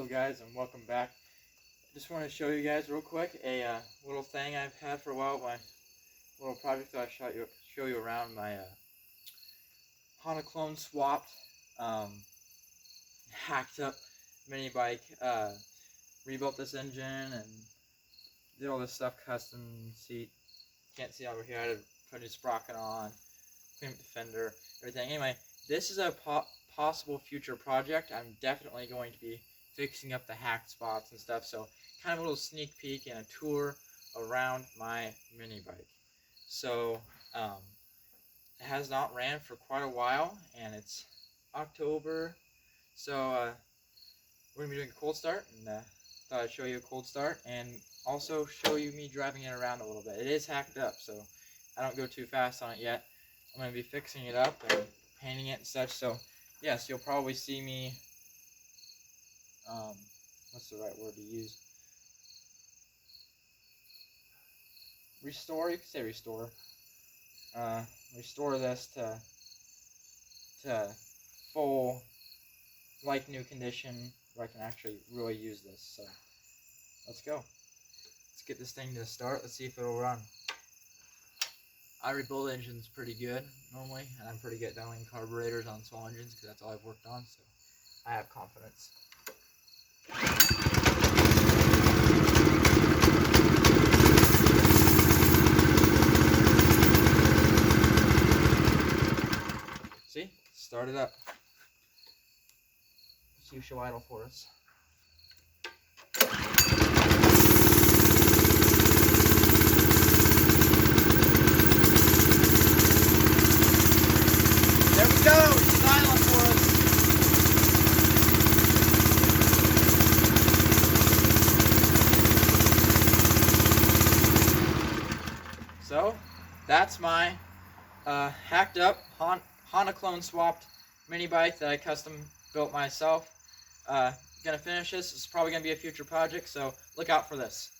Hello guys, and welcome back. Just want to show you guys real quick a little thing I've had for a while, my little project that I show you around, my Honda clone swapped, hacked up mini bike, rebuilt this engine and did all this stuff, custom seat, can't see over here, I had to put a new sprocket on, clean up the fender, everything. Anyway, this is a possible future project. I'm definitely going to be fixing up the hacked spots and stuff, so kind of a little sneak peek and a tour around my mini bike. So it has not ran for quite a while, and it's October, so we're going to be doing a cold start, and thought I'd show you a cold start and also show you me driving it around a little bit. It is hacked up, so I don't go too fast on it yet. I'm going to be fixing it up and painting it and such, so yes, you'll probably see me, what's the right word to use? Restore, you could say restore. Restore this to full, like new condition, where I can actually really use this, so let's go. Let's get this thing to start, let's see if it'll run. I rebuild engines pretty good normally, and I'm pretty good at dialing carburetors on small engines because that's all I've worked on, so I have confidence. See? Start it up. See if she'll idle for us. There we go! She's idling for us. So, that's my hacked up Honda clone swapped mini bike that I custom built myself. Gonna finish this. It's probably gonna be a future project, so look out for this.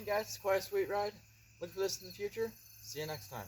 Guys, it's quite a sweet ride. Look for this in the future. See you next time.